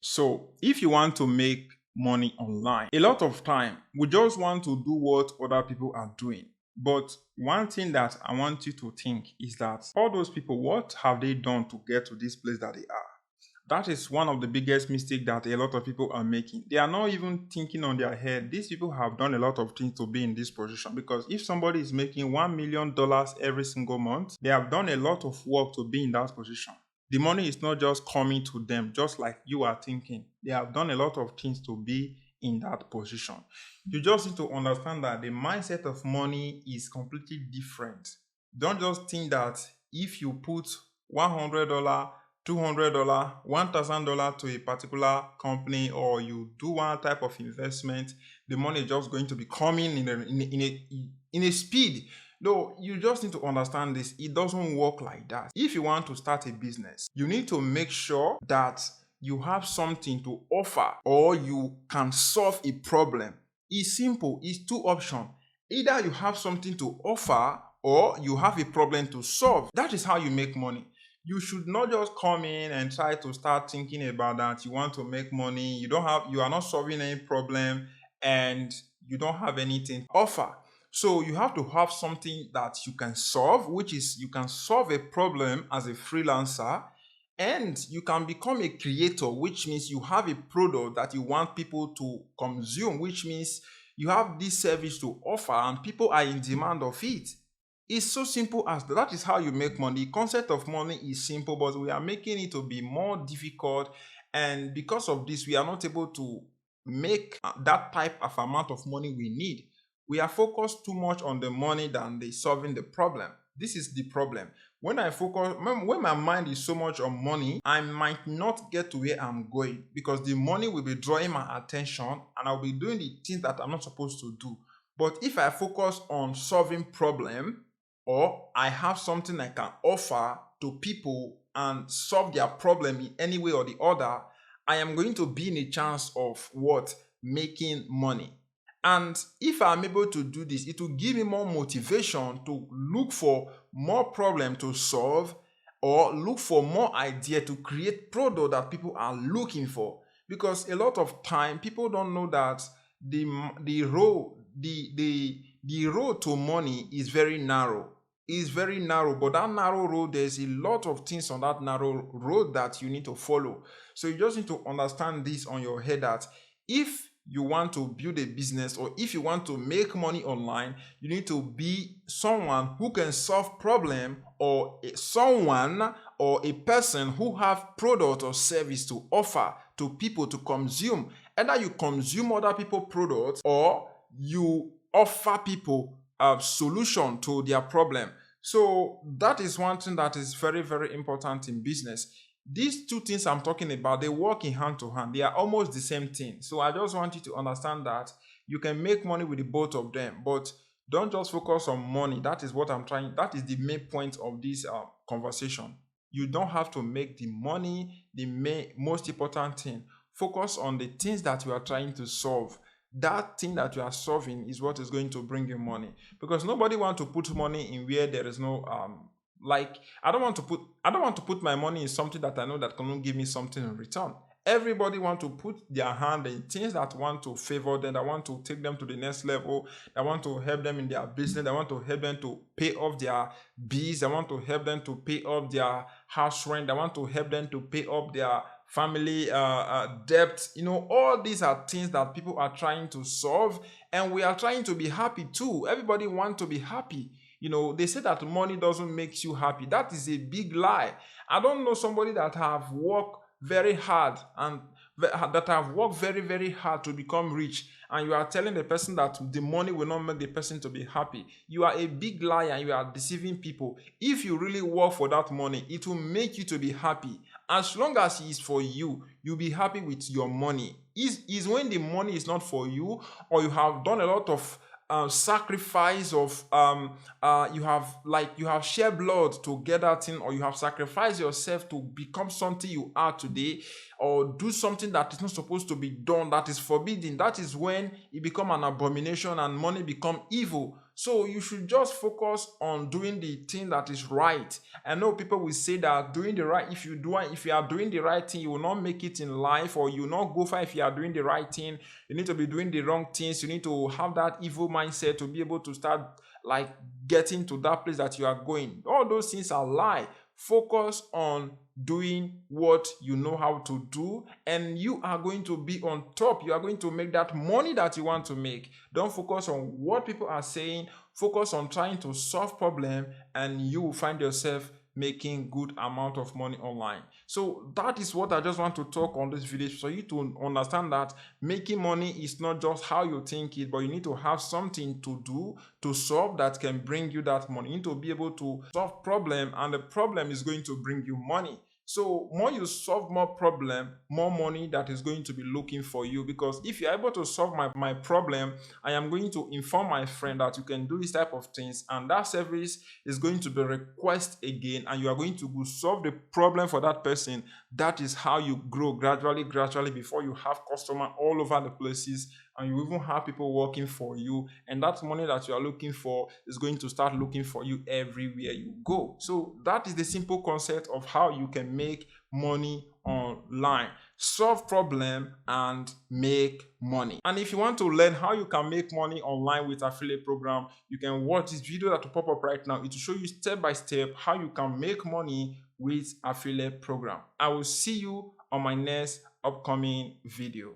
So, if you want to make money online, a lot of time we just want to do what other people are doing. But one thing that I want you to think is that all those people, what have they done to get to this place that they are? That is one of the biggest mistakes that a lot of people are making. They are not even thinking on their head. These people have done a lot of things to be in this position, because if somebody is making $1 million every single month, they have done a lot of work to be in that position. The money is not just coming to them, just like you are thinking. They have done a lot of things to be in that position. You just need to understand that the mindset of money is completely different. Don't just think that if you put $100, $200, $1,000 to a particular company, or you do one type of investment, the money is just going to be coming in a speed. No, you just need to understand this. It doesn't work like that. If you want to start a business, you need to make sure that you have something to offer, or you can solve a problem. It's simple. It's two options. Either you have something to offer, or you have a problem to solve. That is how you make money. You should not just come in and try to start thinking about that you want to make money. You are not solving any problem, and you don't have anything to offer. So you have to have something that you can solve, which is you can solve a problem as a freelancer, and you can become a creator, which means you have a product that you want people to consume, which means you have this service to offer and people are in demand of it. It's so simple as that. That is how you make money. The concept of money is simple, but we are making it to be more difficult. And because of this, we are not able to make that type of amount of money we need. We are focused too much on the money than the solving the problem. This is the problem. When my mind is so much on money, I might not get to where I'm going, because the money will be drawing my attention and I'll be doing the things that I'm not supposed to do. But if I focus on solving problem, or I have something I can offer to people and solve their problem in any way or the other, I am going to be in a chance of what? Making money. And if I'm able to do this, it will give me more motivation to look for more problem to solve, or look for more idea to create product that people are looking for. Because a lot of time people don't know that the road the road to money is very narrow. It's very narrow, but that narrow road, there's a lot of things on that narrow road that you need to follow. So you just need to understand this on your head, that if you want to build a business, or if you want to make money online, you need to be someone who can solve problem, or someone or a person who have product or service to offer to people to consume. Either you consume other people products, or you offer people a solution to their problem. So that is one thing that is very, very important in business. These two things I'm talking about, they work in hand to hand. They are almost the same thing. So I just want you to understand that you can make money with the both of them, but don't just focus on money. That is what I'm trying. That is the main point of this conversation. You don't have to make the money the most important thing. Focus on the things that you are trying to solve. That thing that you are solving is what is going to bring you money, because nobody want to put money in where there is no like I don't want to put my money in something that I know that cannot give me something in return. Everybody want to put their hand in things that want to favor them, that want to take them to the next level, that want to help them in their business, that want to help them to pay off their bills, that want to help them to pay off their house rent, that want to help them to pay off their family debt. All these are things that people are trying to solve, and we are trying to be happy too. Everybody want to be happy. They say that money doesn't make you happy. That is a big lie. I don't know somebody that have worked very hard, and that have worked very, very hard to become rich, and you are telling the person that the money will not make the person to be happy. You are a big liar, and you are deceiving people. If you really work for that money, it will make you to be happy. As long as it is for you, you'll be happy with your money. Is when the money is not for you, or you have done a lot of sacrifice of you have shed blood to get that thing, or you have sacrificed yourself to become something you are today, or do something that is not supposed to be done, that is forbidden. That is when it become an abomination and money become evil. So you should just focus on doing the thing that is right. I know people will say that doing the right, if you are doing the right thing, you will not make it in life, or you will not go far if you are doing the right thing. You need to be doing the wrong things. You need to have that evil mindset to be able to start like getting to that place that you are going. All those things are lie. Focus on doing what you know how to do, and you are going to be on top. You are going to make that money that you want to make. Don't focus on what people are saying. Focus on trying to solve problem, and you will find yourself making good amount of money online. So that is what I just want to talk on this video, for you to understand that making money is not just how you think it, but you need to have something to do to solve that can bring you that money. You need to be able to solve problem, and the problem is going to bring you money. So more you solve more problem, more money that is going to be looking for you. Because if you're able to solve my problem, I am going to inform my friend that you can do this type of things, and that service is going to be request again, and you are going to go solve the problem for that person. That is how you grow gradually before you have customer all over the places, and you even have people working for you, and that money that you are looking for is going to start looking for you everywhere you go. So that is the simple concept of how you can make money online. Solve problem and make money. And if you want to learn how you can make money online with affiliate program, you can watch this video that will pop up right now. It will show you step by step how you can make money with affiliate program. I will see you on my next upcoming video.